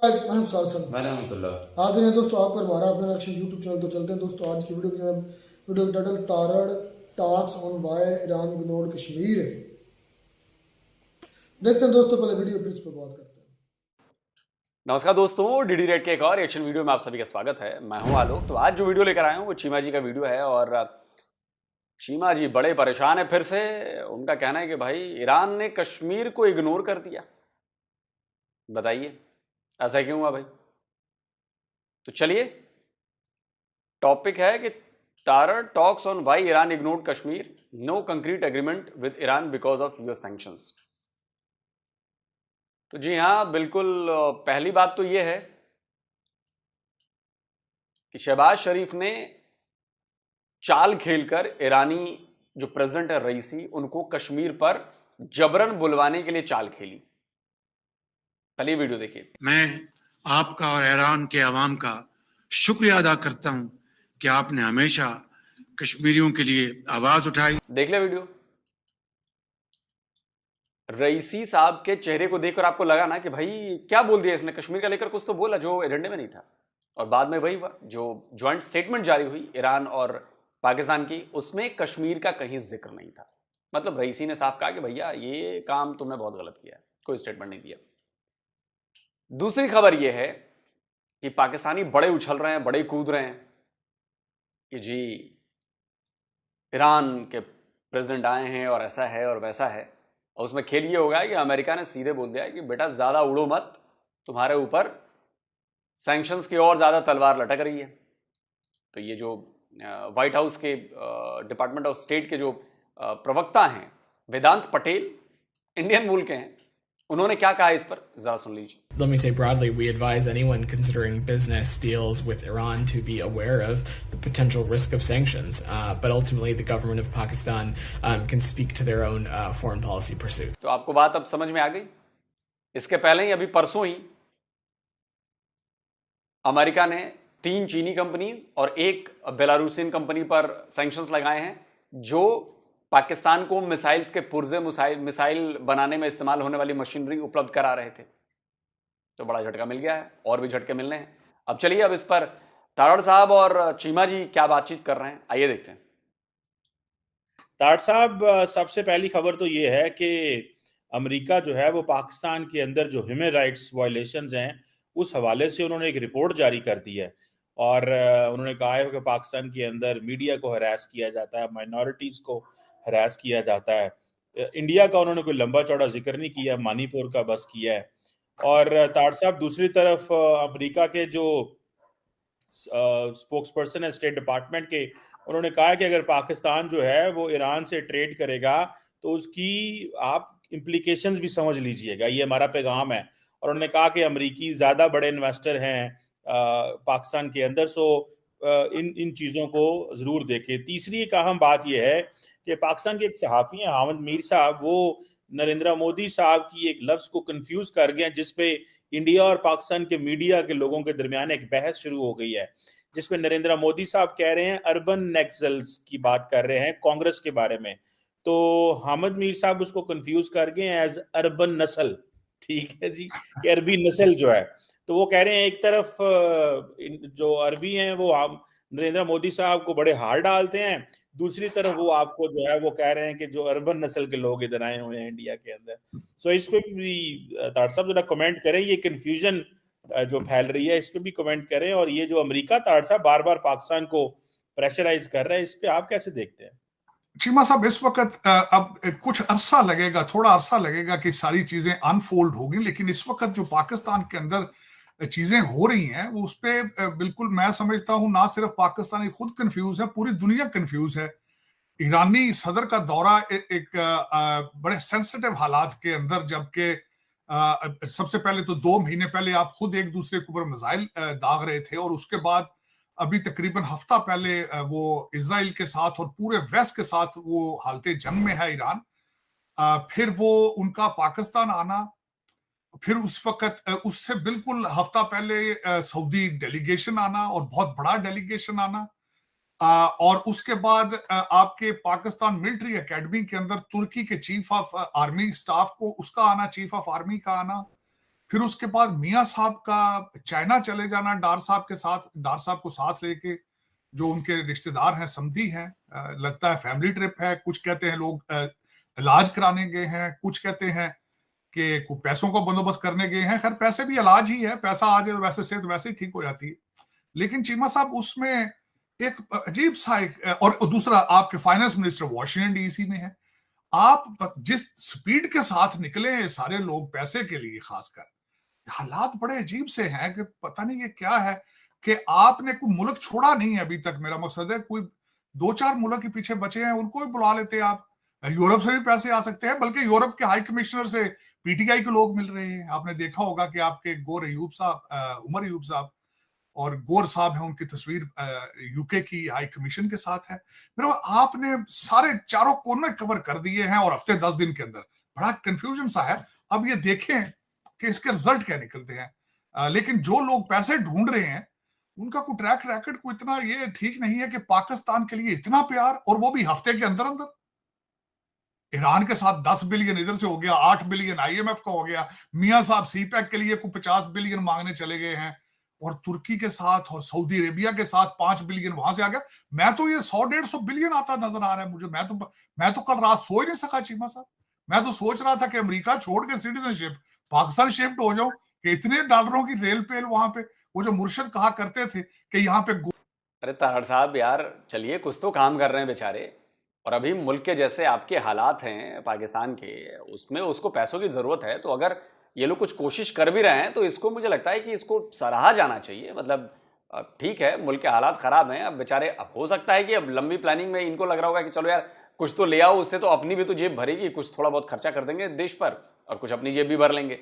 मैंने आते हैं दोस्तों आपका हमारा अपना लक्ष्य यूट्यूब चैनल। तो चलते हैं दोस्तों आज की वीडियो का title Tarar talks on why Iran ignored Kashmir. देखते हैं दोस्तों, पहले वीडियो फिर इस पर बात करते हैं। नमस्कार दोस्तों, डीडी रेड के एक और एक्शन वीडियो में आप सभी का स्वागत है। मैं हूं आलोक। तो आज जो वीडियो लेकर आया हूं वो चीमा जी का वीडियो है और चीमा जी बड़े परेशान है फिर से। उनका कहना है कि भाई ईरान ने कश्मीर को इग्नोर कर दिया। बताइए ऐसा क्यों हुआ भाई। तो चलिए, टॉपिक है कि Tarar talks on why Iran ignored Kashmir, no concrete agreement with Iran because of US sanctions. तो जी हाँ, बिल्कुल। पहली बात तो यह है कि शहबाज शरीफ ने चाल खेलकर ईरानी जो प्रेसिडेंट है रईसी, उनको कश्मीर पर जबरन बुलवाने के लिए चाल खेली। पहले वीडियो देखिए। मैं आपका और ईरान के अवाम का शुक्रिया अदा करता हूं कि आपने हमेशा कश्मीरियों के लिए आवाज उठाई। देख ले वीडियो। रईसी साहब के चेहरे को देखकर आपको लगा ना कि भाई क्या बोल दिया इसने, कश्मीर का लेकर कुछ तो बोला जो एजेंडे में नहीं था। और बाद में वही हुआ, जो ज्वाइंट स्टेटमेंट जारी हुई ईरान और पाकिस्तान की, उसमें कश्मीर का कहीं जिक्र नहीं था। मतलब रईसी ने साफ कहा कि भैया ये काम तुमने बहुत गलत किया है, कोई स्टेटमेंट नहीं दिया। दूसरी खबर यह है कि पाकिस्तानी बड़े उछल रहे हैं, बड़े कूद रहे हैं कि जी ईरान के प्रेसिडेंट आए हैं और ऐसा है और वैसा है। और उसमें खेल ये होगा कि अमेरिका ने सीधे बोल दिया कि बेटा ज्यादा उड़ो मत, तुम्हारे ऊपर सैंक्शंस की और ज्यादा तलवार लटक रही है। तो ये जो व्हाइट हाउस के डिपार्टमेंट ऑफ स्टेट के जो प्रवक्ता हैं वेदांत पटेल, इंडियन मूल के हैं, उन्होंने क्या कहा इस पर जरा सुन लीजिए। Let me say broadly, we advise anyone considering business deals with Iran to be aware of the potential risk of sanctions. But ultimately, the government of Pakistan can speak to their own foreign policy pursuits. तो आपको बात अब समझ में आ गई। इसके पहले ही, अभी परसों ही, अमेरिका ने 3 चीनी कंपनीज और 1 बेलारूसियन कंपनी पर सैंक्शंस लगाए हैं, जो पाकिस्तान को मिसाइल्स के पुर्जे, मिसाइल बनाने में इस्तेमाल होने वाली मशीनरी उपलब्ध करा रहे थे। तो बड़ा झटका मिल गया है और भी झटके मिलने हैं। अब चलिए, अब इस पर तारड़ साहब और चीमा जी क्या बातचीत कर रहे हैं, आइए देखते हैं। तारड़ साहब, सबसे पहली खबर तो ये है कि अमेरिका जो है वो पाकिस्तान के अंदर जो ह्यूमन राइट्स वायलेशंस हैं उस हवाले से उन्होंने एक रिपोर्ट जारी कर दी है। और उन्होंने कहा है कि पाकिस्तान के अंदर मीडिया को हरास किया जाता है, माइनॉरिटीज को हरास किया जाता है। इंडिया का उन्होंने कोई लंबा चौड़ा जिक्र नहीं किया, मणिपुर का बस किया है। और तारड़ साहब, दूसरी तरफ अमेरिका के जो स्पोक्स पर्सन है स्टेट डिपार्टमेंट के, उन्होंने कहा कि अगर पाकिस्तान जो है वो ईरान से ट्रेड करेगा तो उसकी आप इम्प्लीकेशंस भी समझ लीजिएगा, ये हमारा पैगाम है। और उन्होंने कहा कि अमेरिकी ज्यादा बड़े इन्वेस्टर हैं पाकिस्तान के अंदर, सो इन इन चीजों को जरूर देखें। तीसरी एक अहम बात यह है कि पाकिस्तान के एक सहाफी हैं हामिद मीर साहब, वो नरेंद्र मोदी साहब की एक लफ्ज को कंफ्यूज कर गए, जिसपे इंडिया और पाकिस्तान के मीडिया के लोगों के दरमियान एक बहस शुरू हो गई है, जिसमें नरेंद्र मोदी साहब कह रहे हैं अर्बन नेक्सल्स की बात कर रहे हैं कांग्रेस के बारे में। तो हामिद मीर साहब उसको कंफ्यूज कर गए एज अर्बन नस्ल, ठीक है जी, कि अरबी नस्ल जो है। तो वो कह रहे हैं एक तरफ जो अरबी हैं वो नरेंद्र मोदी साहब को बड़े हार डालते हैं, दूसरी तरफ वो आपको जो है वो कह रहे हैं कि जो अर्बन नस्ल के लोग इधर आए हुए हैं इंडिया के अंदर। सो इस पे भी तारड़ साहब जरा कमेंट करें, ये कंफ्यूजन जो फैल रही है इस पे भी कमेंट करें। और ये जो अमेरिका तारड़ साहब बार बार पाकिस्तान को प्रेशराइज कर रहा है, इस पे आप कैसे देखते हैं? चीमा साहब, इस वक्त अब कुछ अरसा लगेगा, थोड़ा अरसा लगेगा कि सारी चीजें अनफोल्ड होगी, लेकिन इस वक्त जो पाकिस्तान के अंदर चीजें हो रही हैं वो उस पर बिल्कुल मैं समझता हूं ना सिर्फ पाकिस्तानी खुद कंफ्यूज है, पूरी दुनिया कंफ्यूज है। ईरानी सदर का दौरा एक बड़े सेंसिटिव हालात के अंदर, जबकि सबसे पहले तो 2 महीने पहले आप खुद एक दूसरे के ऊपर मिसाइल दाग रहे थे, और उसके बाद अभी तकरीबन हफ्ता पहले वो इजराइल के साथ और पूरे वेस्ट के साथ वो हालते जंग में है ईरान। फिर वो उनका पाकिस्तान आना, फिर उस वक्त उससे बिल्कुल हफ्ता पहले सऊदी डेलीगेशन आना और बहुत बड़ा डेलीगेशन आना, और उसके बाद आपके पाकिस्तान मिलिट्री एकेडमी के अंदर तुर्की के चीफ ऑफ आर्मी स्टाफ को उसका आना, चीफ ऑफ आर्मी का आना, फिर उसके बाद मियां साहब का चाइना चले जाना, डार साहब को साथ लेके, जो उनके रिश्तेदार हैं, समधी हैं, लगता है फैमिली ट्रिप है। कुछ कहते हैं लोग इलाज कराने गए हैं, कुछ कहते हैं कि पैसों का बंदोबस्त करने गए हैं। खैर पैसे भी इलाज ही है, पैसा आ जाए तो वैसे सेहत वैसे ही ठीक हो जाती है। लेकिन चीमा साहब उसमें एक अजीब सा और दूसरा आपके फाइनेंस मिनिस्टर वॉशिंगटन डीसी में है। आप जिस स्पीड के साथ निकले सारे लोग पैसे के लिए, खासकर हालात बड़े अजीब से हैं कि पता नहीं ये क्या है कि आपने कोई मुल्क छोड़ा नहीं है अभी तक। मेरा मकसद है कोई 2-4 मुल्क के पीछे बचे हैं, उनको भी बुला लेते आप। यूरोप से भी पैसे आ सकते हैं, बल्कि यूरोप के हाई कमिश्नर से पीटीआई के लोग मिल रहे हैं। आपने देखा होगा कि आपके उमर अयूब साहब और गोर साहब हैं, उनकी तस्वीर यूके की हाई कमीशन के साथ है। मेरा आपने सारे चारों कोने कवर कर दिए हैं और हफ्ते 10 दिन के अंदर बड़ा कंफ्यूजन सा है। अब ये देखें कि इसके रिजल्ट क्या निकलते हैं। लेकिन जो लोग पैसे ढूंढ रहे हैं उनका कोई ट्रैक रैकेट को इतना ये ठीक नहीं है कि पाकिस्तान के लिए इतना प्यार, और वो भी हफ्ते के अंदर अंदर। ईरान के साथ 10 बिलियन इधर से हो गया, 8 बिलियन आईएमएफ का हो गया। मियां साहब सीपैक के लिए कोई 50 बिलियन मांगने चले गए हैं, और तुर्की के साथ और सऊदी अरेबिया के साथ 5 बिलियन वहां से आ गया। मैं तो ये 100-150 बिलियन आता नजर आ रहा है मुझे। मैं तो कल रात सो ही नहीं सका चीमा साहब। मैं तो सोच रहा था कि अमेरिका छोड़ के सिटीजनशिप पाकिस्तान शिफ्ट हो जाऊं, कि इतने डॉलरों की रेल पेल वहां पे। वो जो मुर्शद कहा करते थे कि यहाँ पे अरे तारड़ साहब यार, चलिए कुछ तो काम कर रहे हैं बेचारे। और अभी मुल्क के जैसे आपके हालात हैं पाकिस्तान के, उसमें उसको पैसों की ज़रूरत है। तो अगर ये लोग कुछ कोशिश कर भी रहे हैं तो इसको मुझे लगता है कि इसको सराहा जाना चाहिए। मतलब ठीक है, मुल्क के हालात ख़राब हैं, अब बेचारे, अब हो सकता है कि अब लंबी प्लानिंग में इनको लग रहा होगा कि चलो यार कुछ तो ले आओ, उससे तो अपनी भी तो जेब भरेगी, कुछ थोड़ा बहुत खर्चा कर देंगे देश पर और कुछ अपनी जेब भी भर लेंगे।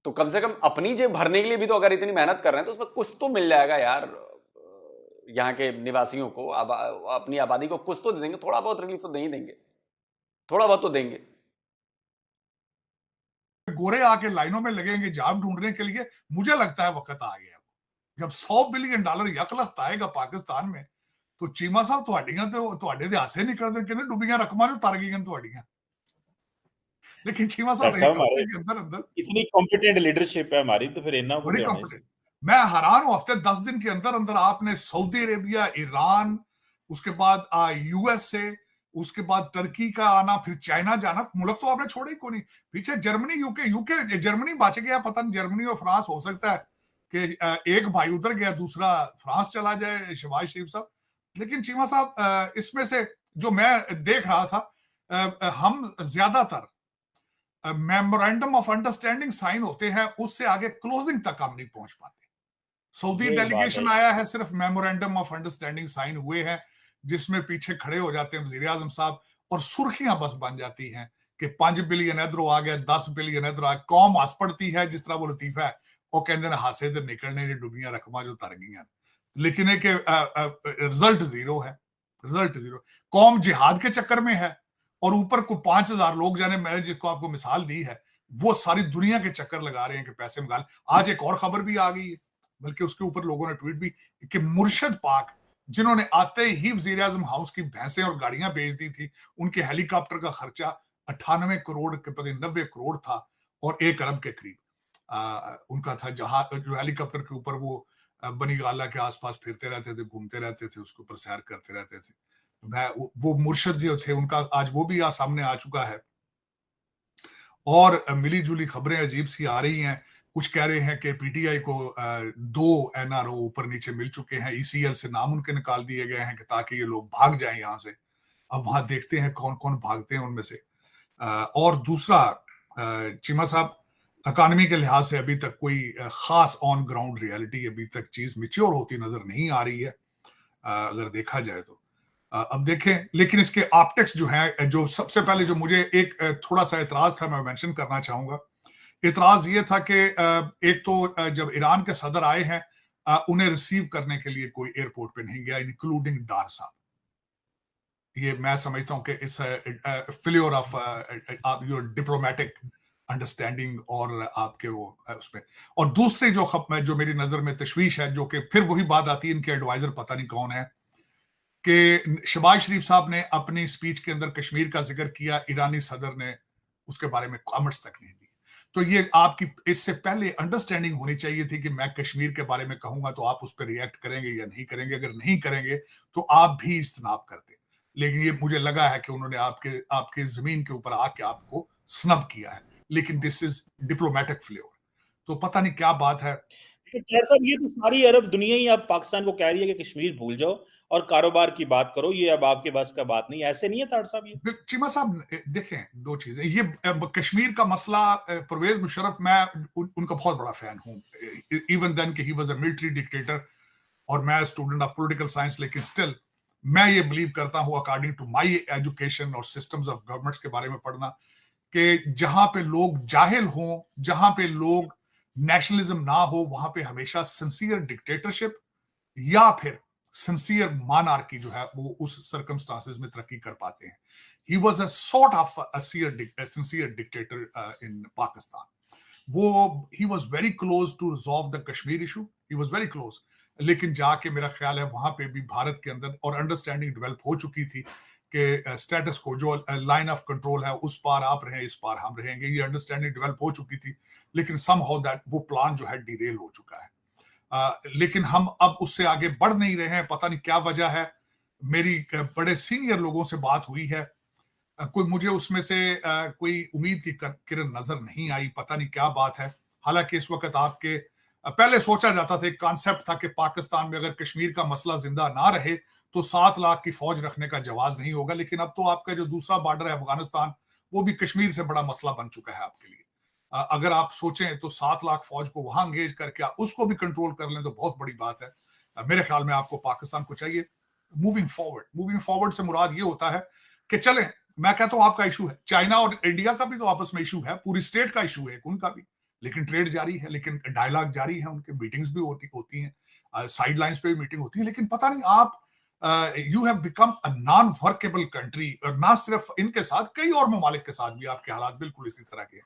तो कम से कम अपनी जेब भरने के लिए भी तो अगर इतनी मेहनत कर रहे हैं तो उसमें कुछ तो मिल जाएगा यार। यहाँ के निवासियों को, अपनी आबादी को कुछ तो दे देंगे, थोड़ा बहुत रिलीफ तो दे ही देंगे, थोड़ा बहुत तो देंगे। गोरे आके लाइनों में लगेंगे जॉब ढूंढने के लिए। मुझे लगता है वक्त आ गया जब $100 बिलियन यकलख्त आएगा पाकिस्तान में, तो चीमा साहब ਤੁਹਾਡੇ ਦੇ ਹਾਸੇ ਨਿਕਲ ਦੇ ਕਹਿੰਦੇ ਡੁੱਬੀਆਂ ਰਕਮਾਂ ਨੂੰ ਤਰ ਗਈਆਂ ਤੁਹਾਡੀਆਂ। लेकिन चीमा साहब एक हफ्ते के अंदर अंदर इतनी कॉम्पिटेंट लीडरशिप है हमारी, तो फिर इतना बड़ी कॉम्पिटेंट। मैं हैरान हूं, हफ्ते 10 दिन के अंदर अंदर आपने सऊदी अरेबिया, ईरान, उसके बाद यूएसए, उसके बाद टर्की का आना, फिर चाइना जाना। मुल्क तो आपने छोड़े ही को नहीं। पीछे जर्मनी, यूके जर्मनी बच गया, पता नहीं जर्मनी और फ्रांस, हो सकता है कि एक भाई उधर गया दूसरा फ्रांस चला जाए, शहबाज शरीफ साहब। लेकिन चीमा साहब इसमें से जो मैं देख रहा था, हम ज्यादातर मेमोरेंडम ऑफ अंडरस्टैंडिंग साइन होते हैं, उससे आगे क्लोजिंग तक हम नहीं पहुंच पाते। सऊदी डेलीगेशन आया है, सिर्फ मेमोरेंडम ऑफ अंडरस्टैंडिंग साइन हुए हैं, जिसमें पीछे खड़े हो जाते हैं वजीर आजम साहब, और सुर्खियां बस बन जाती हैं कि 5 बिलियन इधरों आ गया, 10 बिलियन इधर आ गया। कौम हंस पड़ती है, जिस तरह वो लतीफा है, वो कहते हैं हासे दे निकलने डुबियां रकमा जो तर गई। लेकिन एक रिजल्ट जीरो है, रिजल्ट जीरो। कौम जिहाद के चक्कर में है, और ऊपर को 5000 लोग जाने, मैंने जिसको आपको मिसाल दी है, वो सारी दुनिया के चक्कर लगा रहे हैं कि पैसे निकाल। आज एक और खबर भी आ गई है, बल्कि उसके ऊपर लोगों ने ट्वीट भी, कि मुर्शद पाक, जिन्होंने आते ही वजीर आजम हाउस की भैंसें और गाड़ियां बेच दी थी, उनके हेलीकॉप्टर का खर्चा 98 करोड़ के पता 90 करोड़ था, और 1 अरब के करीब उनका था। जहां जो हेलीकॉप्टर के ऊपर वो बनी गाला के आसपास फिरते रहते थे, घूमते रहते थे, उसके ऊपर सैर करते रहते थे। वो मुर्शद जो थे, उनका आज वो भी सामने आ चुका है। और मिली जुली खबरें अजीब सी आ रही हैं। कुछ कह रहे हैं कि पीटीआई को 2 एनआरओ ऊपर नीचे मिल चुके हैं, ईसीएल से नाम उनके निकाल दिए गए हैं कि ताकि ये लोग भाग जाएं यहां से। अब वहां देखते हैं कौन कौन भागते हैं उनमें से। और दूसरा, चीमा साहब, इकोनॉमी के लिहाज से अभी तक कोई खास ऑन ग्राउंड रियलिटी अभी तक चीज मिच्योर होती नजर नहीं आ रही है, अगर देखा जाए तो। अब देखें, लेकिन इसके ऑप्टिक्स जो है, जो सबसे पहले जो मुझे एक थोड़ा सा एतराज था, मैं मेंशन करना चाहूंगा। एतराज ये था कि एक तो जब ईरान के सदर आए हैं, उन्हें रिसीव करने के लिए कोई एयरपोर्ट पे नहीं गया, इंक्लूडिंग डार साहब। ये मैं समझता हूं कि इस failure of your diplomatic understanding और आपके वो उसमें। और दूसरी जो मेरी नजर में तशवीश है, जो कि फिर वही बात आती है, इनके एडवाइजर पता नहीं कौन है, कि शहबाज शरीफ साहब ने अपनी स्पीच के अंदर कश्मीर का जिक्र किया, ईरानी सदर ने उसके बारे में कमेंट्स तक नहीं दिए। तो ये आपकी इससे पहले अंडरस्टैंडिंग होनी चाहिए थी कि मैं कश्मीर के बारे में कहूंगा तो आप उस पर रिएक्ट करेंगे या नहीं करेंगे। अगर नहीं करेंगे तो आप भी इज्तनाब करते। लेकिन ये मुझे लगा है कि उन्होंने आपके जमीन के ऊपर आके आपको स्नब किया है। लेकिन दिस इज डिप्लोमेटिक फ्लेवर। तो पता नहीं क्या बात है। तो खैर साहब, ये तो सारी अरब दुनिया ही अब पाकिस्तान को कह रही है कि कश्मीर भूल जाओ और कारोबार की बात करो, ये अब आपके बस का बात नहीं। ऐसे नहीं है ताड़ साहब? ये चीमा साहब देखें, दो चीजें, ये कश्मीर का मसला, परवेज मुशर्रफ, मैं उनका बहुत बड़ा फैन हूं, इवन देन कि ही वाज अ मिलिट्री डिक्टेटर और मैं स्टूडेंट ऑफ पॉलिटिकल साइंस, लेकिन स्टिल मैं ये बिलीव करता हूं अकॉर्डिंग टू माय एजुकेशन और सिस्टम्स ऑफ गवर्नमेंट्स के बारे में पढ़ना, कि जहां पे लोग जाहिल हों, जहां पे लोग नेशनलिज्म ना हो, वहां पे हमेशा सिंसियर डिक्टेटरशिप या फिर सिंसियर मानार्की जो है वो उस सर्कमस्टांसेस में तरक्की कर पाते हैं। He was a sort of a sincere dictator in Pakistan. वो he was very close to resolve the Kashmir issue, he was very close. लेकिन जाके मेरा ख्याल है वहां पे भी भारत के अंदर और अंडरस्टैंडिंग डेवलप हो चुकी थी कि स्टेटस को जो लाइन ऑफ कंट्रोल है उस पार आप रहें, इस पार हम रहेंगे, ये अंडरस्टैंडिंग डेवलप हो चुकी थी। लेकिन समहाउ दैट वो प्लान जो है डिरेल हो चुका है। लेकिन हम अब उससे आगे बढ़ नहीं रहे हैं, पता नहीं क्या वजह है। मेरी बड़े सीनियर लोगों से बात हुई है, कोई मुझे उसमें से कोई उम्मीद की किरण नजर नहीं आई, पता नहीं क्या बात है। हालांकि इस वक्त आपके पहले सोचा जाता था, एक कॉन्सेप्ट था कि पाकिस्तान में अगर कश्मीर का मसला जिंदा ना रहे तो 7 लाख की फौज रखने का जवाज नहीं होगा। लेकिन अब तो आपका जो दूसरा बॉर्डर है अफगानिस्तान, वो भी कश्मीर से बड़ा मसला बन चुका है आपके लिए। अगर आप सोचें तो 7 लाख फौज को वहां एंगेज करके उसको भी कंट्रोल कर लें तो बहुत बड़ी बात है। मेरे ख्याल में आपको पाकिस्तान को चाहिए मूविंग फॉरवर्ड से मुराद ये होता है कि चलें, मैं कहता हूं आपका इशू है, चाइना और इंडिया का भी तो आपस में इशू है, पूरी स्टेट का इशू है उनका भी, लेकिन ट्रेड जारी है, लेकिन डायलॉग जारी है, उनके मीटिंग्स भी होती हैं, साइड लाइन्स पे भी मीटिंग होती है। लेकिन पता नहीं आप you have become a non workable country. और ना सिर्फ इनके साथ, कई और ममालिक के साथ भी आपके हालात बिल्कुल इसी तरह के हैं।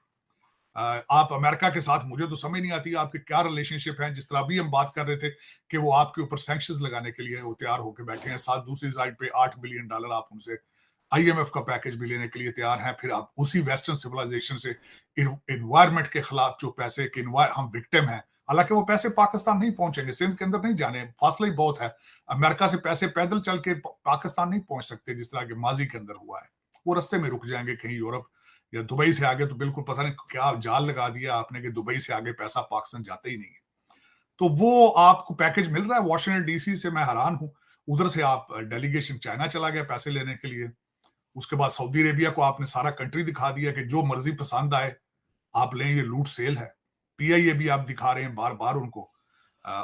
आप अमेरिका के साथ, मुझे तो समझ नहीं आती आपके क्या रिलेशनशिप है। जिस तरह अभी हम बात कर रहे थे कि वो आपके ऊपर सैंक्शंस लगाने के लिए वो तैयार होकर बैठे हैं, साथ दूसरी साइड पे $8 बिलियन आप उनसे IMF का पैकेज भी लेने के लिए तैयार हैं। फिर आप उसी वेस्टर्न सिविलाइजेशन से इन्वायरमेंट के खिलाफ जो पैसे के हम विक्टिम हैं, हालांकि वो पैसे पाकिस्तान नहीं पहुंचेंगे, सिंध के अंदर नहीं जाने, फासला ही बहुत है। अमेरिका से पैसे पैदल चल के पाकिस्तान नहीं पहुंच सकते जिस तरह के माजी के अंदर हुआ है। वो रास्ते में रुक जाएंगे कहीं यूरोप या दुबई से आगे। तो बिल्कुल पता नहीं क्या जाल लगा दिया आपने कि दुबई से आगे पैसा पाकिस्तान जाता ही नहीं है। तो वो आपको पैकेज मिल रहा है वॉशिंगटन DC से, मैं हैरान हूं। उधर से आप डेलीगेशन चाइना चला गया पैसे लेने के लिए। उसके बाद सऊदी अरेबिया को आपने सारा कंट्री दिखा दिया कि जो मर्जी पसंद आए आप लें, ये लूट सेल है। PIA भी आप दिखा रहे हैं बार बार उनको,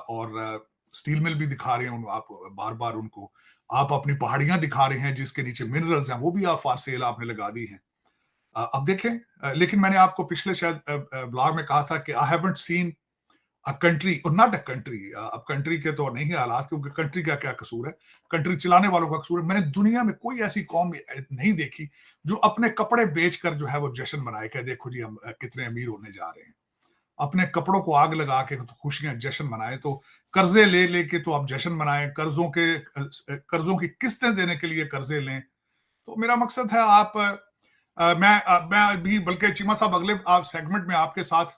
और स्टील मिल भी दिखा रहे हैं आप बार बार उनको। आप अपनी पहाड़ियां दिखा रहे हैं जिसके नीचे मिनरल्स हैं, वो भी आप फॉर सेल आपने लगा दी है। अब देखें, लेकिन मैंने आपको पिछले शायद ब्लॉग में कहा था कि I haven't seen a country और नॉट अ कंट्री, अब कंट्री के तो नहीं है हालात, क्योंकि कंट्री का क्या कसूर है, कंट्री चलाने वालों का कसूर है। मैंने दुनिया में कोई ऐसी कौम नहीं देखी जो अपने कपड़े बेचकर जो है वो जश्न मनाए कि देखो जी हम कितने अमीर होने जा रहे हैं। अपने कपड़ों को आग लगा के तो खुशियां जश्न मनाए, तो कर्जे ले लेके तो आप जश्न मनाएं, कर्जों की किस्तें देने के लिए कर्जे लें। तो मेरा मकसद है मैं भी, बल्कि चीमा साहब अगले सेगमेंट में आपके साथ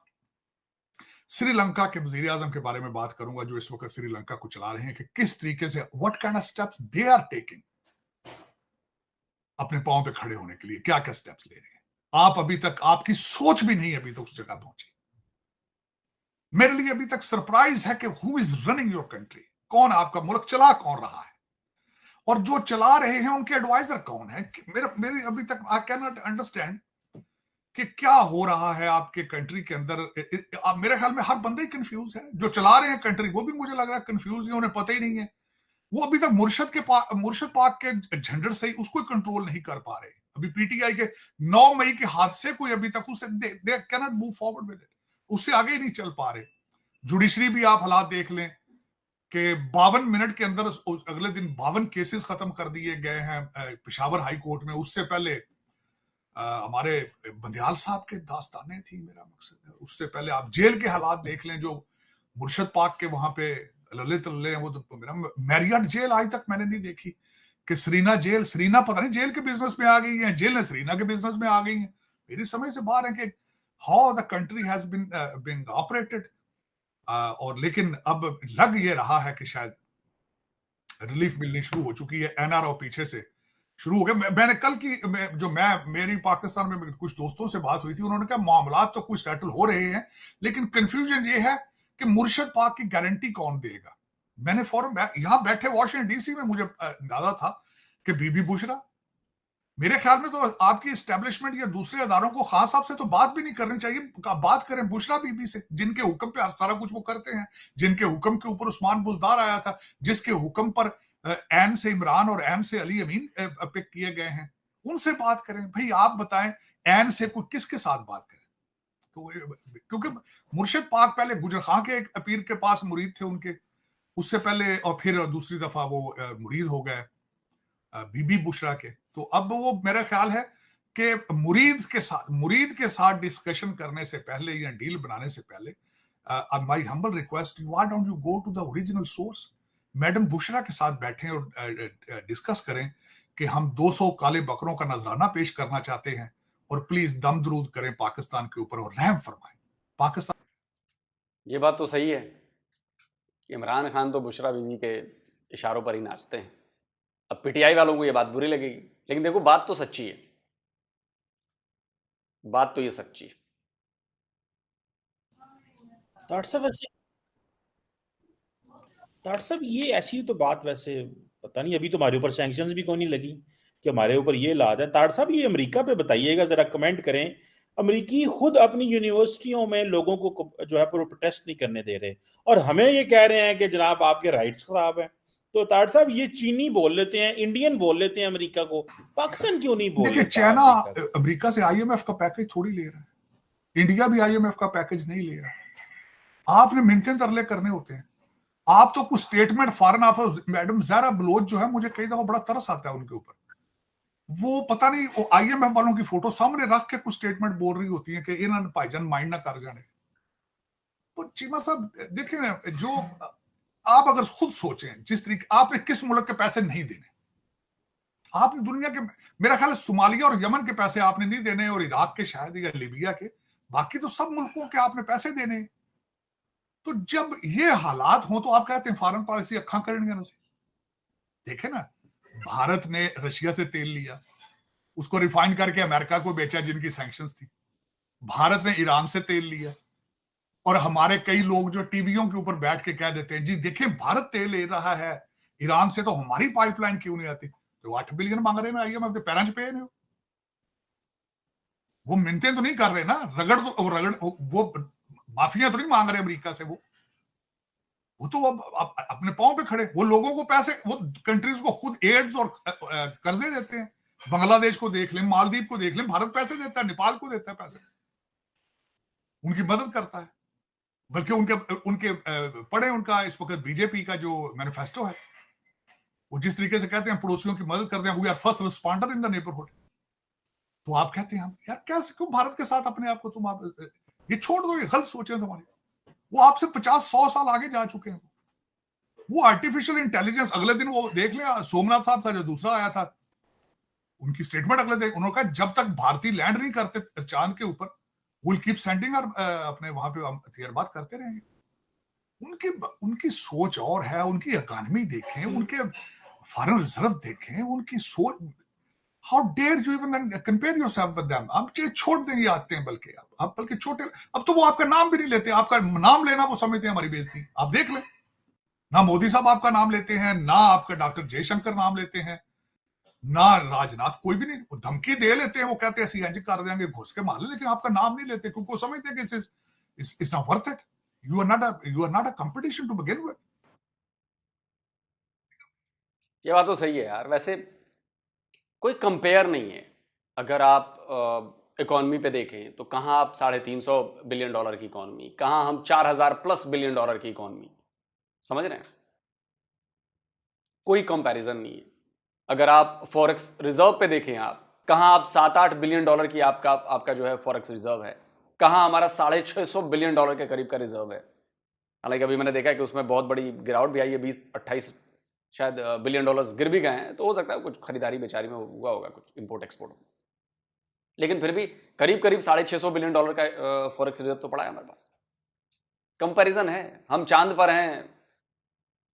श्रीलंका के वजीर आजम के बारे में बात करूंगा, जो इस वक्त श्रीलंका को चला रहे हैं, कि किस तरीके से what kind of steps they are taking अपने पांव पे खड़े होने के लिए, क्या क्या स्टेप्स ले रहे हैं। आप अभी तक, आपकी सोच भी नहीं अभी तक उस जगह पहुंची। मेरे लिए अभी तक सरप्राइज है कि who is running your country, कौन आपका मुल्क चला कौन रहा है, और जो चला रहे हैं उनके एडवाइजर कौन है। मेरे अभी तक आई कैन नॉट अंडरस्टैंड कि क्या हो रहा है आपके कंट्री के अंदर। मेरे ख्याल में हर बंदा ही कंफ्यूज है, जो चला रहे हैं कंट्री वो भी मुझे लग रहा है कंफ्यूज है, उन्हें पता ही नहीं है। वो अभी तक मुर्शद पाक के झंडे से उसको कंट्रोल नहीं कर पा रहे। अभी PTI के 9 मई के हादसे को अभी तक उससे they can not move forward with it, उससे आगे ही नहीं चल पा रहे। जुडिशरी भी आप हालात देख लें कि 52 मिनट के अंदर अगले दिन 52 केसेस खत्म कर दिए गए हैं पेशावर हाई कोर्ट में। उससे पहले हमारे बंदियाल साहब के दास्तानें थी, मेरा मकसद है। उससे पहले आप जेल के हालात देख लें, जो मुर्शद पाक के वहां पे ललित हैं, वो तो मेरा मैरियट जेल आज तक मैंने नहीं देखी। कि सरीना पता नहीं जेल के बिजनेस में आ गई है, जेल ने सरीना के बिजनेस में आ गई है। मेरी समझ से बाहर है कि how the country has been operated. और लेकिन अब लग ये रहा है कि शायद रिलीफ मिलनी शुरू हो चुकी है, एनआरओ पीछे से शुरू हो गया। मैंने कल की मेरी पाकिस्तान में कुछ दोस्तों से बात हुई थी, उन्होंने कहा मामला तो कुछ सेटल हो रहे हैं, लेकिन कंफ्यूजन ये है कि मुर्शद पाक की गारंटी कौन देगा। मैंने फौरन यहां बैठे वॉशिंगटन डीसी में मुझे अंदाजा था कि बीबी बुशरा, मेरे ख्याल में तो आपकी एस्टेब्लिशमेंट या दूसरे अदारों को खान साहब से तो बात भी नहीं करनी चाहिए, बात करें बुशरा बीबी से, जिनके हुक्म पे सारा कुछ वो करते हैं, जिनके हुक्म के ऊपर उस्मान बुजदार आया था, जिसके हुक्म पर एन से इमरान और एम से अली अमीन पिक किए गए हैं, उनसे बात करें। भाई आप बताएं, एन से कोई किसके साथ बात करें? तो क्योंकि मुर्शिद पाक पहले गुजर खां के एक पीर के पास मुरीद थे उनके, उससे पहले, और फिर दूसरी दफा वो मुरीद हो गए बीबी बुशरा के। तो अब वो मेरा ख्याल है कि मुरीद के साथ डिस्कशन करने से पहले या डील बनाने से पहले, my humble request, why don't you go to the original source, madam Bushra के साथ बैठें और डिस्कस करें कि हम 200 काले बकरों का नजराना पेश करना चाहते हैं, और प्लीज दम दरूद करें पाकिस्तान के ऊपर और रहम फरमाएं पाकिस्तान। ये बात तो सही है, इमरान खान तो बुशरा बीवी के इशारों पर ही नाचते हैं। अब पीटीआई वालों को ये बात बुरी लगेगी, लेकिन देखो बात तो सच्ची है, बात तो ये सच्ची है। ताट साहब ये ऐसी तो बात, वैसे पता नहीं, अभी तो हमारे ऊपर सैंक्शंस भी कोई नहीं लगी कि हमारे ऊपर ये लाद है। ताट साहब ये अमेरिका पे बताइएगा, जरा कमेंट करें, अमेरिकी खुद अपनी यूनिवर्सिटियों में लोगों को जो है प्रोटेस्ट नहीं करने दे रहे, और हमें ये कह रहे हैं कि जनाब आपके राइट्स खराब हैं। तो ताट साहब ये चीनी बोल लेते हैं, इंडियन बोल लेते हैं अमेरिका को, पाकिस्तान क्यों नहीं बोल? देखिए, चाइना अमेरिका से आईएमएफ का पैकेज थोड़ी ले रहा है, इंडिया भी आईएमएफ का पैकेज नहीं ले रहा है। आपने मिन्नतें तरले करने होते हैं, आप तो कुछ statement foreign affairs, madam Zahra Baloch जो है, मुझे कई दफा बड़ा तरस आता है उनके ऊपर। वो पता नहीं, वो आईएमएफ वालों की फोटो सामने रख के कुछ स्टेटमेंट बोल रही होती है कि इन्होंने भाईजान माइंड ना कर जाने। तो चीमा साहब देखें ना, जो आप अगर खुद सोचें, जिस तरीके आपने किस मुल्क के पैसे नहीं देने, आपने दुनिया के, मेरा ख्याल है सोमालिया और यमन के पैसे आपने नहीं देने, और इराक के शायद, या लीबिया के, बाकी तो सब मुल्कों के आपने पैसे देने। तो जब ये हालात हो तो आप कहते हैं फॉरेन पॉलिसी अखा करेंगे ना। देखे ना, भारत ने रशिया से तेल लिया, उसको रिफाइन करके अमेरिका को बेचा जिनकी सैंक्शंस थी। भारत ने ईरान से तेल लिया, और हमारे कई लोग जो टीवियों के ऊपर बैठ के कह देते हैं जी देखिए भारत तेल ले रहा है ईरान से, तो हमारी पाइपलाइन क्यों नहीं आती? तो 8 बिलियन मांग रहे हैं आईएमएफ के पैरेंट पे नहीं, वो मिन्नतें तो नहीं कर रहे ना, वो माफिया तो नहीं मांग रहे अमेरिका से, वो तो अपने पांव पे खड़े, वो लोगों को पैसे, वो कंट्रीज को खुद एड्स और कर्जे देते हैं। बांग्लादेश को देख लें, मालदीव को देख लें, भारत पैसे देता है, नेपाल को देता है पैसे, उनकी मदद करता है। बल्कि उनके पढ़े उनका इस वक्त बीजेपी का जो मैनिफेस्टो है, वो जिस तरीके से कहते हैं पड़ोसियों की मदद करते हैं, we are first responder in the neighbourhood. तो आप कहते हैं हम यार कैसे, क्यों भारत के साथ अपने आप को तुम, आप ये छोड़ दो, ये गलत सोचे तुम्हारी, वो आपसे 50-100 साल आगे जा चुके हैं। वो आर्टिफिशियल इंटेलिजेंस, अगले दिन वो देख लिया सोमनाथ साहब का जो दूसरा आया था, उनकी स्टेटमेंट अगले दिन उन्होंने कहा जब तक भारतीय लैंड नहीं करते चांद के ऊपर, विल कीप सेंडिंग अपने वहां पे तजर्बात करते रहेंगे। उनकी सोच और है, उनकी इकोनॉमी देखें, उनके फॉरेन रिजर्व देखें, उनकी सोच, how dare you even compare yourself with them. आप छोड़ देंगे आते हैं, बल्कि आप बल्कि छोटे, अब तो वो आपका नाम भी नहीं लेते, आपका नाम लेना वो समझते हैं हमारी बेइज्जती। आप देख लें, ना मोदी साहब आपका नाम लेते हैं, ना आपका डॉक्टर जयशंकर नाम लेते हैं, ना राजनाथ, कोई भी नहीं। वो धमकी दे लेते हैं, वो कहते हैं ऐसी इंज कर देंगे, घुस के मार ले, लेकिन आपका नाम नहीं लेते क्योंकि वो समझते हैं कि it's not worth it, you are not a competition to begin with. ये बात तो सही है यार, वैसे कोई कंपेयर नहीं है। अगर आप इकोनॉमी पे देखें तो कहाँ आप $350 बिलियन की इकोनॉमी, कहाँ हम 4000+ बिलियन डॉलर की इकोनॉमी, समझ रहे हैं? कोई कंपैरिजन नहीं है। अगर आप फॉरेक्स रिजर्व पे देखें, आप कहाँ आप 7-8 बिलियन डॉलर की आपका जो है फॉरेक्स रिजर्व है, कहाँ हमारा 650 बिलियन डॉलर के करीब का रिजर्व है। हालांकि अभी मैंने देखा कि उसमें बहुत बड़ी गिरावट भी आई है, 20-28 शायद बिलियन डॉलर्स गिर भी गए हैं, तो हो सकता है कुछ खरीदारी बेचारी में हुआ होगा, कुछ इंपोर्ट एक्सपोर्ट। लेकिन फिर भी करीब करीब $650 बिलियन का फॉरेक्स रिजर्व तो पड़ा है हमारे पास। कंपैरिजन है, हम चांद पर हैं,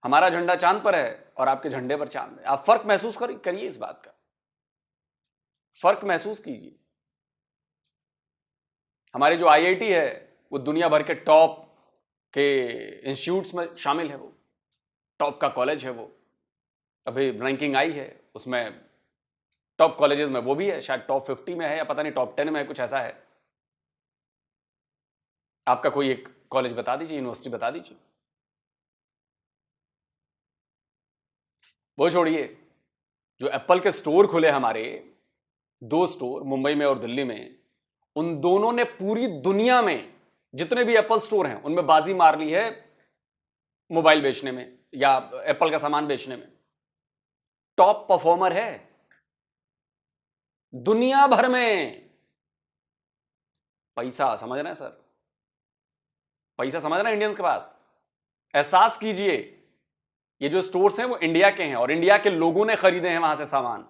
हमारा झंडा चांद पर है और आपके झंडे पर चांद है। आप फर्क महसूस करिए, इस बात का फर्क महसूस कीजिए। हमारी जो आईआईटी है वो दुनिया भर के टॉप के इंस्टीट्यूट्स में शामिल है, वो टॉप का कॉलेज है, वो अभी रैंकिंग आई है उसमें टॉप कॉलेजेस में वो भी है, शायद टॉप 50 में है या पता नहीं टॉप 10 में है, कुछ ऐसा है। आपका कोई एक कॉलेज बता दीजिए, यूनिवर्सिटी बता दीजिए। वो छोड़िए, जो एप्पल के स्टोर खुले हमारे 2 स्टोर मुंबई में और दिल्ली में, उन दोनों ने पूरी दुनिया में जितने भी एप्पल स्टोर हैं उनमें बाजी मार ली है मोबाइल बेचने में या एप्पल का सामान बेचने में। टॉप परफॉर्मर है दुनिया भर में। पैसा समझ रहे हैं सर, पैसा समझ रहे हैं इंडियंस के पास। एहसास कीजिए, ये जो स्टोर्स हैं वो इंडिया के हैं और इंडिया के लोगों ने खरीदे हैं वहां से सामान,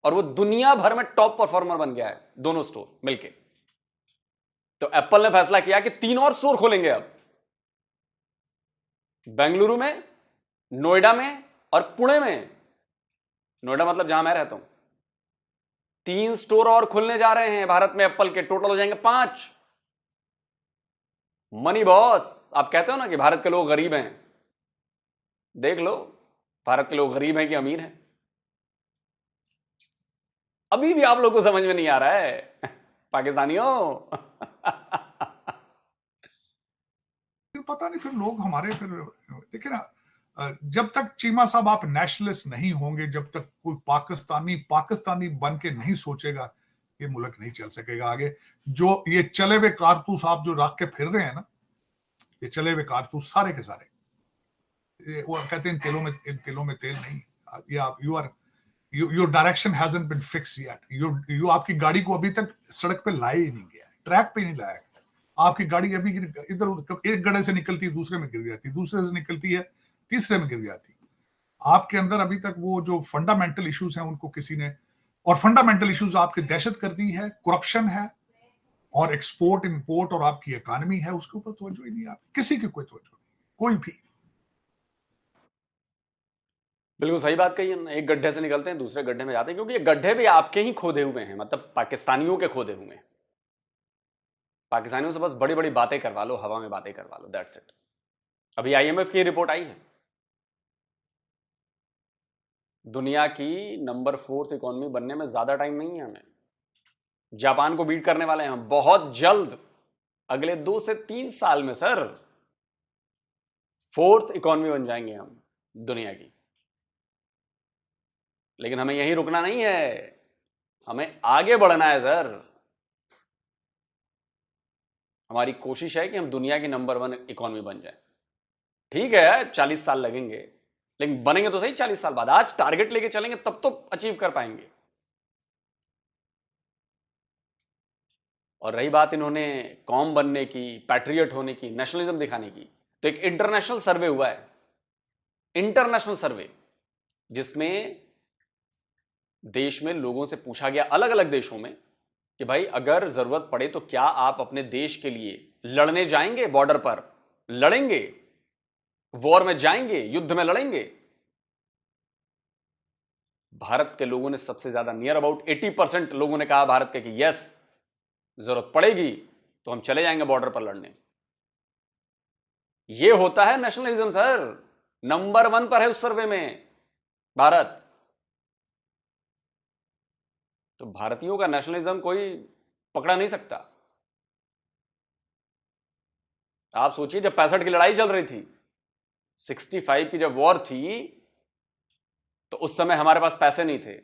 और वो दुनिया भर में टॉप परफॉर्मर बन गया है दोनों स्टोर मिलके। तो एप्पल ने फैसला किया कि 3 और स्टोर खोलेंगे अब, बेंगलुरु में, नोएडा में और पुणे में। नोएडा मतलब जहां मैं रहता हूं। 3 स्टोर और खुलने जा रहे हैं भारत में एप्पल के, टोटल हो जाएंगे 5। मनी बॉस, आप कहते हो ना कि भारत के लोग गरीब हैं, देख लो भारत के लोग गरीब हैं कि अमीर हैं। अभी भी आप लोगों को समझ में नहीं आ रहा है पाकिस्तानियों। पता नहीं फिर लोग हमारे, फिर देखिए ना, जब तक चीमा साहब आप नेशनलिस्ट नहीं होंगे, जब तक कोई पाकिस्तानी बन के नहीं सोचेगा, ये मुल्क नहीं चल सकेगा आगे। जो ये चले हुए कारतूस आप जो रख के फिर रहे हैं ना, ये चले हुए कारतूस सारे के सारे, वो कहते हैं इन तेलों में तेल नहीं। ये आप your direction hasn't been fix yet. You आपकी गाड़ी को अभी तक सड़क पे लाया ही नहीं गया, ट्रैक पे नहीं लाया गया। आपकी गाड़ी अभी इधर एक गड्ढे से निकलती है दूसरे में गिर जाती, दूसरे से निकलती है तीसरे में गिर जाती। आपके अंदर अभी तक वो जो फंडामेंटल इश्यूज हैं उनको किसी ने, और फंडामेंटल इश्यूज आपकी दहशतगर्दी है, करप्शन है और एक्सपोर्ट इंपोर्ट और आपकी इकोनॉमी है, उसके ऊपर तवज्जो ही नहीं, आप किसी की कोई तवज्जो नहीं, कोई भी। बिल्कुल सही बात कही है। एक गड्ढे से निकलते हैं दूसरे गड्ढे में जाते हैं, क्योंकि ये गड्ढे भी आपके ही खोदे हुए हैं, मतलब पाकिस्तानियों के खोदे हुए हैं। पाकिस्तानियों से बस बड़ी बड़ी बातें करवा लो, हवा में बातें करवा लो, दैट्स इट। अभी आईएमएफ की रिपोर्ट आई है, दुनिया की नंबर 4th इकोनॉमी बनने में ज्यादा टाइम नहीं है हमें। जापान को बीट करने वाले हैं हम बहुत जल्द, अगले 2 से 3 साल में सर 4th इकोनॉमी बन जाएंगे हम दुनिया की। लेकिन हमें यहीं रुकना नहीं है, हमें आगे बढ़ना है सर। हमारी कोशिश है कि हम दुनिया की नंबर 1 इकोनॉमी बन जाए। ठीक है 40 साल लगेंगे, लेकिन बनेंगे तो सही 40 साल बाद। आज टारगेट लेके चलेंगे तब तो अचीव कर पाएंगे। और रही बात इन्होंने कौम बनने की, पैट्रियट होने की, नेशनलिज्म दिखाने की, तो एक इंटरनेशनल सर्वे हुआ है, इंटरनेशनल सर्वे, जिसमें देश में लोगों से पूछा गया, अलग अलग देशों में, कि भाई अगर जरूरत पड़े तो क्या आप अपने देश के लिए लड़ने जाएंगे, बॉर्डर पर लड़ेंगे, वॉर में जाएंगे, युद्ध में लड़ेंगे। भारत के लोगों ने सबसे ज्यादा, नियर अबाउट 80% लोगों ने कहा भारत के कि यस, जरूरत पड़ेगी तो हम चले जाएंगे बॉर्डर पर लड़ने। यह होता है नेशनलिज्म सर। नंबर 1 पर है उस सर्वे में भारत। तो भारतीयों का नेशनलिज्म कोई पकड़ा नहीं सकता। आप सोचिए, जब 65 की लड़ाई चल रही थी, 65 की जब वॉर थी, तो उस समय हमारे पास पैसे नहीं थे।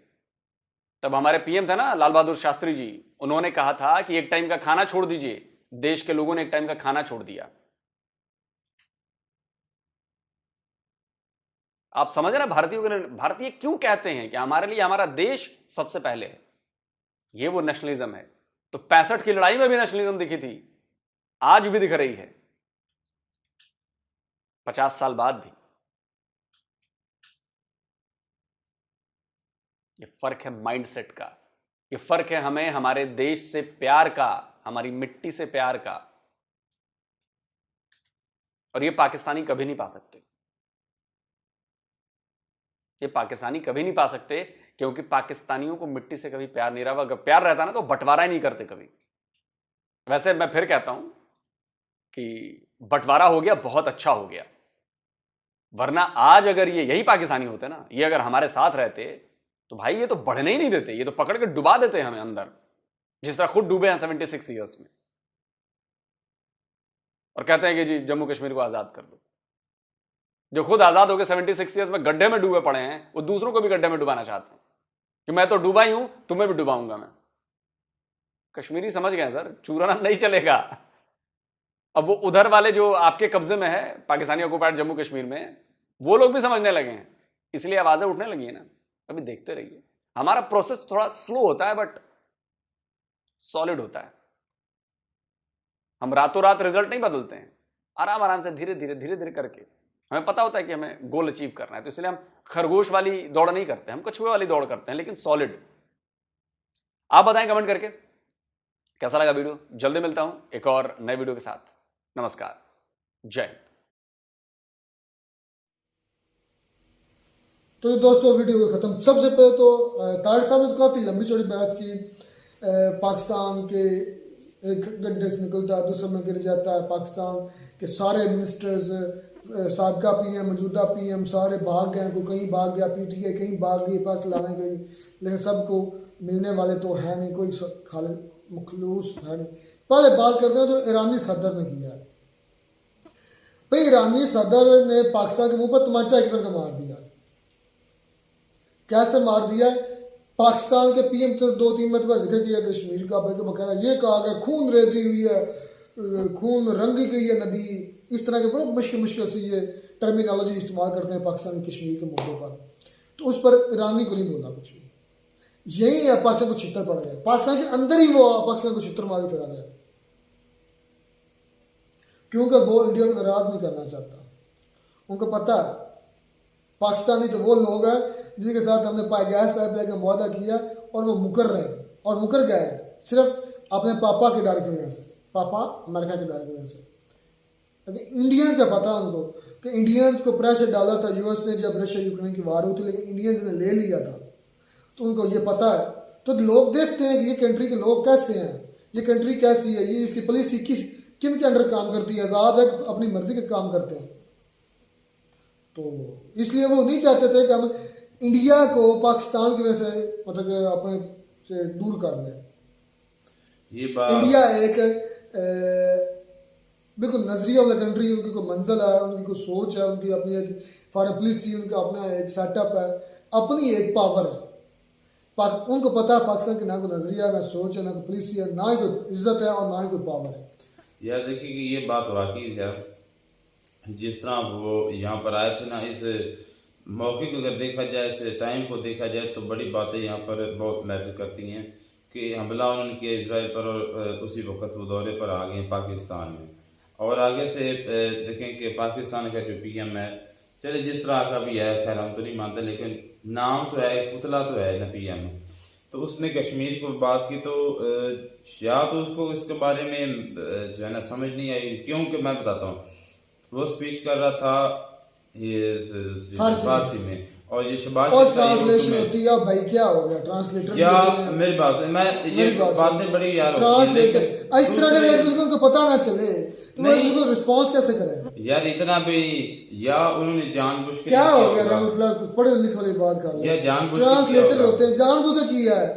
तब हमारे पीएम थे ना लाल बहादुर शास्त्री जी, उन्होंने कहा था कि एक टाइम का खाना छोड़ दीजिए। देश के लोगों ने एक टाइम का खाना छोड़ दिया। आप समझ रहे हैं भारतीय क्यों कहते हैं कि हमारे लिए हमारा देश सबसे पहले है? ये वो नेशनलिज्म है। तो 65 की लड़ाई में भी नेशनलिज्म दिखी थी, आज भी दिख रही है, 50 साल बाद भी। ये फर्क है माइंडसेट का, ये फर्क है हमें हमारे देश से प्यार का, हमारी मिट्टी से प्यार का, और ये पाकिस्तानी कभी नहीं पा सकते। ये पाकिस्तानी कभी नहीं पा सकते, क्योंकि पाकिस्तानियों को मिट्टी से कभी प्यार नहीं रहा। अगर प्यार रहता ना तो बंटवारा ही नहीं करते कभी। वैसे मैं फिर कहता हूं कि बंटवारा हो गया, बहुत अच्छा हो गया, वरना आज अगर ये यही पाकिस्तानी होते ना, ये अगर हमारे साथ रहते तो भाई ये तो बढ़ने ही नहीं देते, ये तो पकड़ के डुबा देते हमें अंदर, जिस तरह खुद डूबे हैं 76 ईयर्स में, और कहते हैं कि जी जम्मू कश्मीर को आजाद कर दो। जो खुद आजाद हो गए 76 ईयर्स में गड्ढे में डूबे पड़े हैं, वो दूसरों को भी गड्ढे में डुबाना चाहते हैं कि मैं तो डूबा ही हूं, तुम्हें भी डुबाऊंगा मैं। कश्मीरी समझ गए सर, चूरना नहीं चलेगा। अब वो उधर वाले जो आपके कब्जे में है, पाकिस्तानी ऑक्युपाइड जम्मू कश्मीर में, वो लोग भी समझने लगे हैं, इसलिए आवाजें उठने लगी है ना। अभी देखते रहिए, हमारा प्रोसेस थोड़ा स्लो होता है बट सॉलिड होता है। हम रातों रात रिजल्ट नहीं बदलते हैं, आराम आराम से धीरे धीरे धीरे धीरे करके हमें पता होता है कि हमें गोल अचीव करना है, तो इसलिए हम खरगोश वाली दौड़ नहीं करते, हम कछुए वाली दौड़ करते हैं, लेकिन सॉलिड। आप बताएं कमेंट करके कैसा लगा वीडियो। जल्दी मिलता हूं एक और नए वीडियो के साथ। नमस्कार, जय हिंद। तो ये दोस्तों वीडियो को ख़त्म। सबसे पहले तो तारिक साहब ने तो काफ़ी लंबी चौड़ी बहस की। पाकिस्तान के एक गड्ढे से निकलता है, दूसरे में गिर जाता है। पाकिस्तान के सारे मिनिस्टर्स, साबका पीएम, मौजूदा पीएम सारे भाग गए, कोई कहीं भाग गया, पीटीआई कहीं भाग गई पैसे लाने गई, लेकिन सबको मिलने वाले तो है नहीं, कोई खाली मखलूस है नहीं। पहले बात करते हैं जो ईरानी सदर ने किया है। भाई ईरानी सदर ने पाकिस्तान के मुंह पर तमाचा एक किस्म का मार दिया। कैसे मार दिया? पाकिस्तान के पीएम तो 2-3 मरतबा जिक्र किया कश्मीर का, बल्कि बकायदा ये कहा गया खून रेजी हुई है, खून रंगी गई है नदी। इस तरह के बड़े मुश्किल से ये टर्मिनोलॉजी इस्तेमाल करते हैं पाकिस्तानी कश्मीर के मुद्दे पर। तो उस पर ईरानी को नहीं बोला कुछ भी। यही है पाकिस्तान को छितर पड़ गया, पाकिस्तान के अंदर ही वो पाकिस्तान को छितर मारी चला गया, क्योंकि वो इंडिया को नाराज नहीं करना चाहता। उनको पता है पाकिस्तानी तो वो लोग हैं जिनके साथ हमने गैस पाइपलाइन का मुआहदा किया और वो मुकर रहे हैं, और मुकर गए हैं सिर्फ अपने पापा के डर की वजह से, पापा अमेरिका के डर की वजह से। इंडियंस का पता है उनको कि इंडियंस को प्रेशर डाला था यूएस ने जब रशिया यूक्रेन की वार हुई थी, लेकिन इंडियंस ने ले लिया था, तो उनको ये पता है। तो लोग देखते हैं कि ये कंट्री के लोग कैसे हैं, ये कंट्री कैसी है, ये इसकी पॉलिसी किन के अंडर काम करती है, आज़ाद है, अपनी मर्जी के काम करते हैं। तो इसलिए वो नहीं चाहते थे कि हम इंडिया को पाकिस्तान की वजह से मतलब अपने से दूर कर लें। ये बात इंडिया एक बिल्कुल नजरिया वाला कंट्री, उनकी कोई मंजिल है, उनकी कोई सोच है, उनकी अपनी एक फॉरेन पॉलिसी, उनका अपना एक सेटअप है, अपनी एक पावर है। उनको पता है पाकिस्तान की ना कोई नजरिया, ना सोच है, ना कोई पॉलिसी है, ना ही कोई इज्जत है और ना ही कोई पावर है। यार देखिए कि ये बात वाकई है, जिस तरह वो यहाँ पर आए थे ना, इस मौके को अगर देखा जाए, इस टाइम को देखा जाए, तो बड़ी बातें यहाँ पर बहुत मैटर करती हैं कि हमला उन्होंने किया इसराइल पर, और उसी वक्त वो दौरे पर आ गए पाकिस्तान में। और आगे से देखें कि पाकिस्तान का जो पीएम है, चले जिस तरह का भी है, खैर हम तो नहीं मानते, लेकिन नाम तो है, पुतला तो है ना पीएम, तो उसने कश्मीर को बात की, तो या तो उसको इसके बारे में जो है ना समझ नहीं आई। क्योंकि मैं बताता हूँ, वो स्पीच कर रहा था ये फारसी में, और ये शबाज और ट्रांसलेशन होती है भाई, क्या हो गया ट्रांसलेटर या मेरी बात मैं ये बातें बड़ी यार ट्रांसलेटर इस तरह का एक दूसरे को पता ना चले तो वो इसको रिस्पांस कैसे करें यार? इतना भी या उन्होंने जानबूझ के क्या हो गया, मतलब पढ़े लिखे वाली बात कर रहे हैं, जानबूझ ट्रांसलेटर होते हैं, जानबूझ के किया है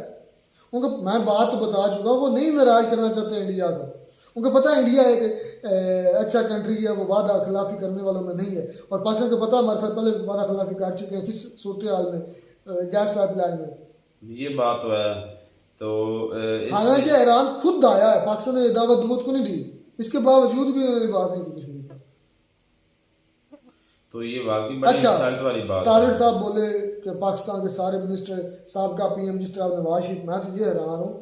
उनको। मैं बात तो बता चुका हूँ, वो नहीं नाराज करना चाहते इंडिया को। उनको पता है इंडिया एक अच्छा कंट्री है, वो वादा खिलाफी करने वालों में नहीं है। और पाकिस्तान को पता हमारे साथ पहले वादा खिलाफी कर चुके हैं, किस सूरत हाल में, गैस पाइपलाइन में। ये बात तो है। तो हालांकि ईरान खुद आया है, पाकिस्तान ने दावत दूवत को नहीं दी, इसके बावजूद भी उन्होंने बात नहीं की कश्मीर पर। तो ये वाकई बड़ी इंसल्ट वाली बात। तारिक साहब बोले कि पाकिस्तान के सारे मिनिस्टर, साबका पीएम जिस तरह नवाज शरीफ, मैं तो ये हैरान हूँ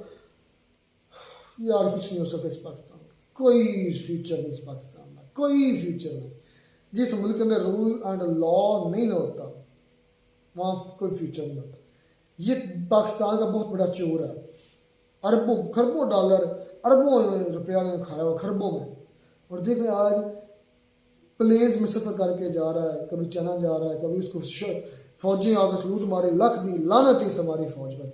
यार, कुछ नहीं हो सकता इस पाकिस्तान का, कोई फ्यूचर नहीं इस पाकिस्तान में, कोई फ्यूचर नहीं। जिस मुल्क के अंदर रूल एंड लॉ नहीं होता वहाँ कोई फ्यूचर नहीं होता। ये पाकिस्तान का बहुत बड़ा चोर है। अरबों खरबों डॉलर अरबों रुपया उन्होंने खाया हुआ, खरबों में। और देख रहे आज प्लेन्स में सफ़र करके जा रहा है, कभी चना जा रहा है, कभी उसको फौजी आकर सलूट मारे, लख दी लानत इस हमारी फौज पर,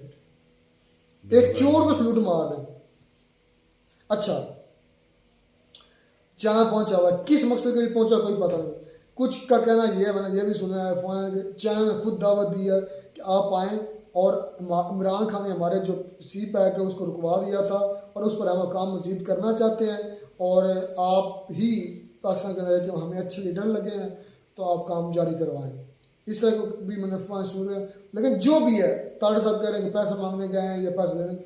फिर एक चोर को सलूट मार रहे। अच्छा, चना पहुंचा हुआ, किस मकसद के लिए पहुंचा कोई पता नहीं। कुछ का कहना ये है, मैंने ये भी सुना है चाइना ने खुद दावत दी है कि आप आएँ, और इमरान खान ने हमारे जो सी पैक है उसको रुकवा दिया था और उस पर हम काम मज़ीद करना चाहते हैं, और आप ही पाकिस्तान के अंदर कि हमें अच्छे लीडर लगे हैं तो आप काम जारी करवाएं। इस तरह को भी मैंने अफवाह सुन रहे हैं। लेकिन जो भी है, ताड़ साहब कह रहे हैं कि पैसा मांगने गए हैं या पैसे लेने,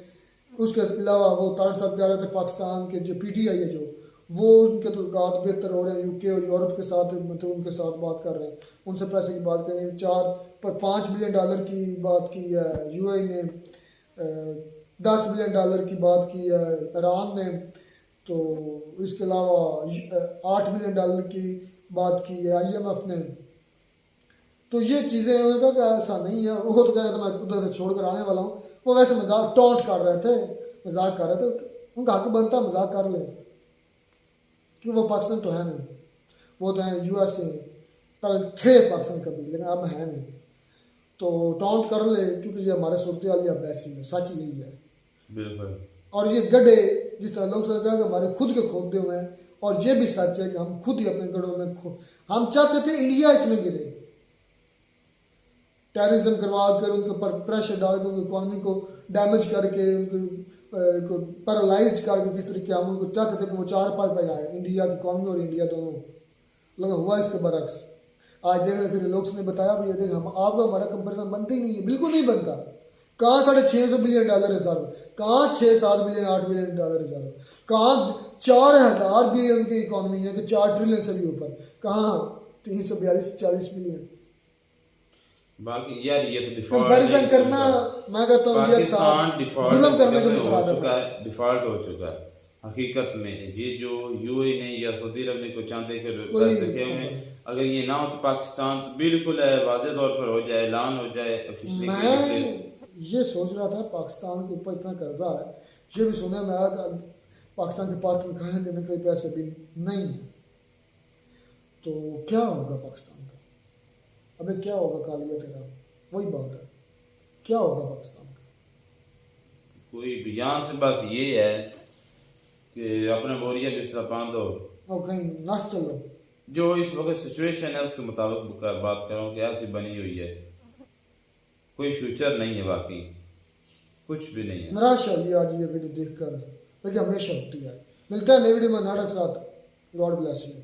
उसके अलावा वो ताड़ साहब कह रहे थे पाकिस्तान के जो PTI है जो वो उनके तल्लुकात बेहतर हो रहे हैं, UK और यूरोप के साथ, मतलब उनके साथ बात कर रहे हैं, उनसे पैसे की बात कर रहे हैं। $5 बिलियन की बात की है UAE ने, $10 बिलियन की बात की है ईरान ने, तो इसके अलावा $8 बिलियन की बात की है IMF ने। तो ये चीज़ें उन्होंने कहा कि ऐसा नहीं है। वो तो कह रहे थे मैं उधर से छोड़ कर आने वाला हूँ, वो वैसे मजाक टॉन्ट कर रहे थे, मजाक कर रहे थे। उनका हक बनता है मजाक कर ले, कि वो पाकिस्तान तो है नहीं, वो तो है USA, पहले थे पाकिस्तान कभी लेकिन अब है नहीं, तो टॉन्ट कर ले, क्योंकि ये हमारे सूरत हाल अब ऐसी है, सच यही है। बिल्कुल। और ये गड्ढे जिस तरह लोग समझते हैं कि हमारे खुद के खोदे हुए हैं, और ये भी सच है कि हम खुद ही अपने गड्ढों में हम चाहते थे इंडिया इसमें गिरे, टेररिज्म करवा कर उनके ऊपर प्रेशर डाल के उनकी इकॉनमी को डैमेज करके उनको पैरालाइज्ड करके, किस तरीके हम उनको चाहते थे कि वो 4 पाई पे आए, इंडिया की इकॉनमी और इंडिया दोनों। लेकिन हुआ इसके बरक्स। आज देख रहे, फिर लोग ने बताया भी, देख हम आपका हमारा कंपेरिजन बनता ही नहीं है, बिल्कुल नहीं बनता। कहाँ $650 बिलियन रिजर्व, कहाँ 6-7 बिलियन $8 बिलियन रिजर्व, कहाँ 4000 बिलियन की इकॉनमी है कि 4 ट्रिलियन से भी ऊपर, कहाँ 342-40 बिलियन। बाकी यार ये तो कंपैरिजन करना, मैं कहता हूँ इंडिया के साथ जुल्म करने के मुतरादिफ है, डिफॉल्ट हो चुका है। हकीकत में ये जो UAE ने या सऊदी अरब ने को चांदे के रखे हुए, अगर ये ना हो तो पाकिस्तान तो बिल्कुल वाज़ेह तौर पर हो जाए, ऐलान हो जाए ऑफिशियली। मैं ये सोच रहा था पाकिस्तान के ऊपर इतना कर्जा है, ये भी सुना मैं पाकिस्तान के पास तनख्वाहें देने के लिए पैसे भी नहीं है, तो क्या होगा पाकिस्तान का? अबे क्या होगा कालिया तेरा? वही बात है, क्या होगा पाकिस्तान का? कोई भी यहाँ से बस ये है कि अपने बोरिया बिस्तरा बांधो और कहीं नस चलो। जो इस वक्त सिचुएशन है उसके मुताबिक बात करो कि ऐसी बनी हुई है, कोई फ्यूचर नहीं है, बाकी कुछ भी नहीं है। निराशा हुई आज ये वीडियो देखकर, लेकिन हमेशा होती है। मिलता है नई वीडियो में नाटक साथ। God bless you.